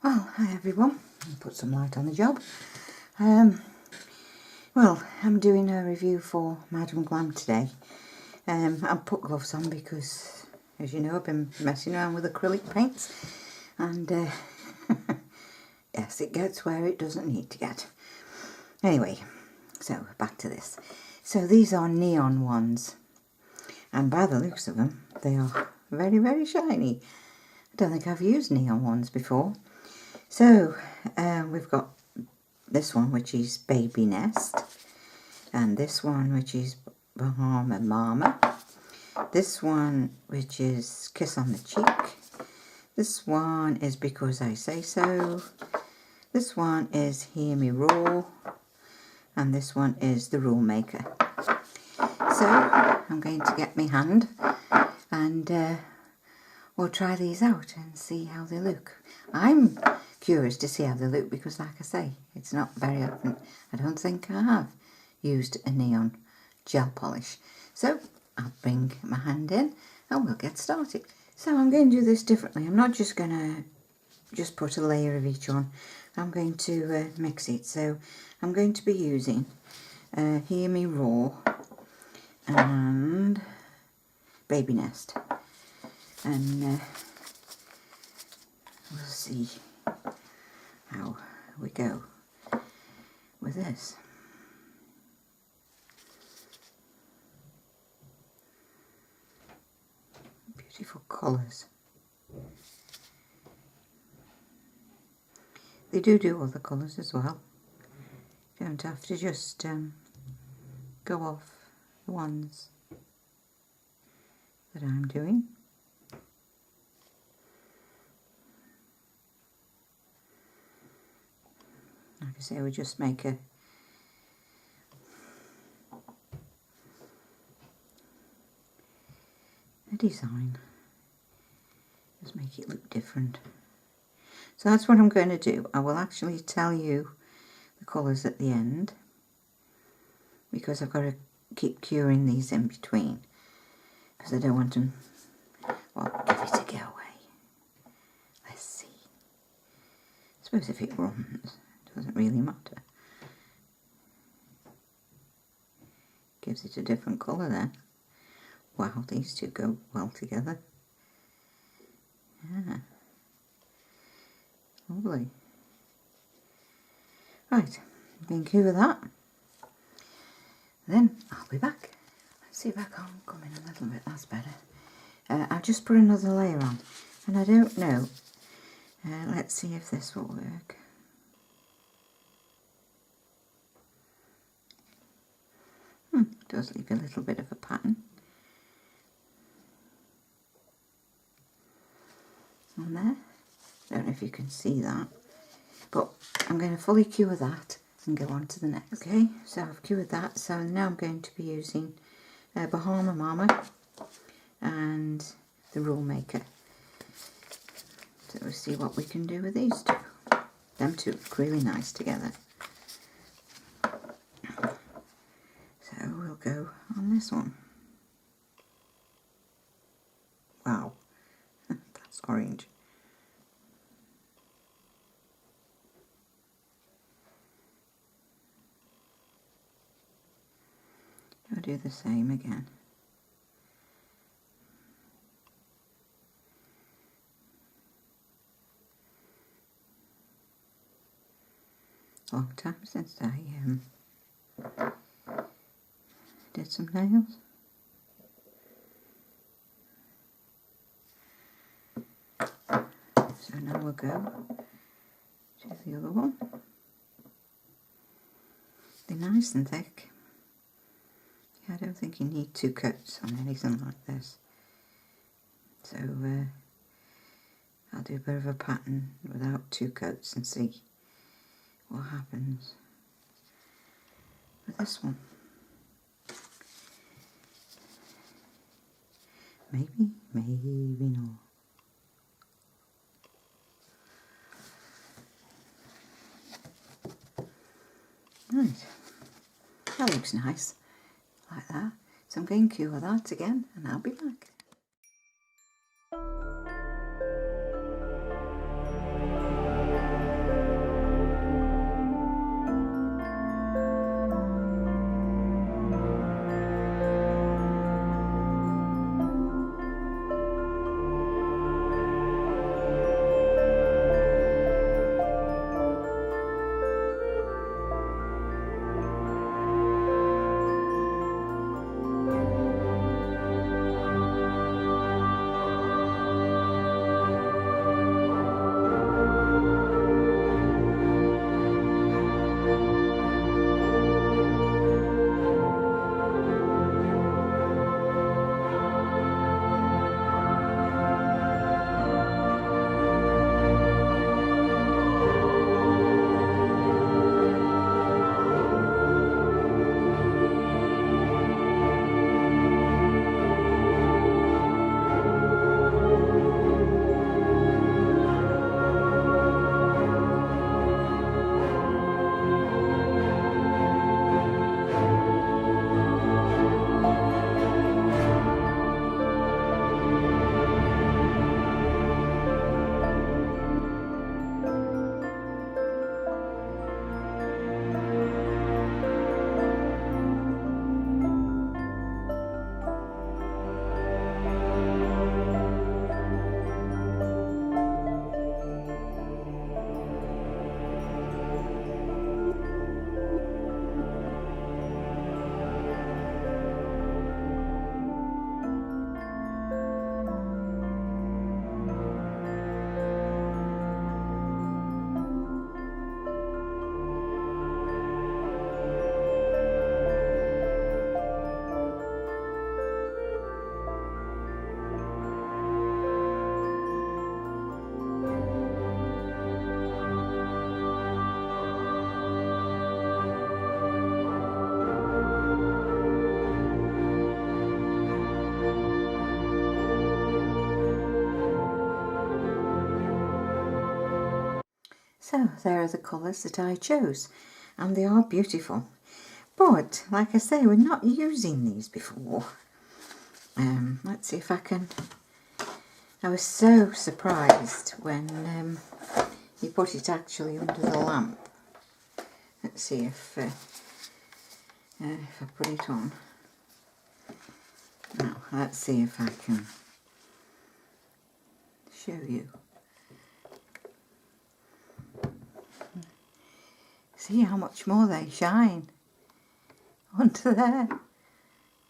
Well, hi everyone. I'll put some light on the job. Well, I'm doing a review for Madam Glam today. I've put gloves on because, as you know, I've been messing around with acrylic paints, and yes, it gets where it doesn't need to get. Anyway, so back to this. So these are neon ones, and by the looks of them, they are very, very shiny. I don't think I've used neon ones before. So we've got this one, which is Baby Nest, and this one, which is Bahama Mama, this one, which is Kiss on the Cheek, this one is Because I Say So, this one is Hear Me Roar, and this one is The Rule Maker. So I'm going to get my hand and we'll try these out and see how they look. I'm curious to see how they look because, like I say, it's not very often. I don't think I have used a neon gel polish. So I'll bring my hand in and we'll get started. So I'm going to do this differently. I'm not just going to just put a layer of each on. I'm going to mix it. So I'm going to be using Hear Me Roar and Baby Nest. And we'll see how we go with this. Beautiful colours. They do other colours as well. You don't have to just go off the ones that I'm doing. Like I say, we just make a design. Just make it look different. So that's what I'm going to do. I will actually tell you the colours at the end because I've got to keep curing these in between because I don't want them, well, give it a go away. Let's see. I suppose if it runs, it doesn't really matter. Gives it a different colour then. Wow, these two go well together. Yeah. Lovely. Right, thank you for that. Then I'll be back. Let's see if I can come in a little bit, that's better. I've just put another layer on and I don't know. Let's see if this will work. It does leave a little bit of a pattern on there. I don't know if you can see that, but I'm going to fully cure that and go on to the next. Okay, so I've cured that, so now I'm going to be using Bahama Mama and the Rule Maker. So we'll see what we can do with these two. Them two look really nice together. So we'll go on this one. Wow, that's orange. I'll do the same again. Long time since I did some nails. So now we'll go to the other one. They're nice and thick. I don't think you need 2 coats on anything like this. So I'll do a bit of a pattern without 2 coats and see what happens with this one. Maybe, maybe not. Right, that looks nice. Like that. So I'm going to cure that again and I'll be back. So there are the colours that I chose, and they are beautiful. But like I say, we're not using these before. Let's see if I can. I was so surprised when you put it actually under the lamp. Let's see if I put it on. Now, let's see if I can show you. See how much more they shine onto there.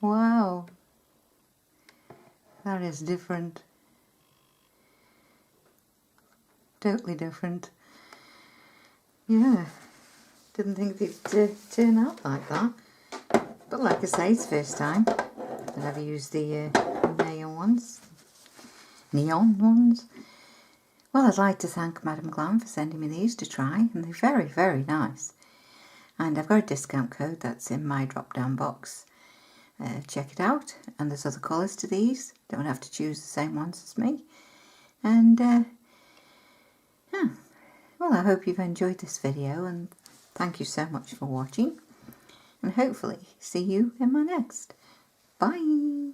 Wow, that is different. Totally different. Yeah, didn't think they'd turn out like that. But like I say, it's the first time that I've used the neon ones. Well, I'd like to thank Madam Glam for sending me these to try, and they're very, very nice. And I've got a discount code that's in my drop-down box. Check it out. And there's other colours to these. Don't have to choose the same ones as me. And yeah. Well, I hope you've enjoyed this video, and thank you so much for watching. And hopefully see you in my next. Bye!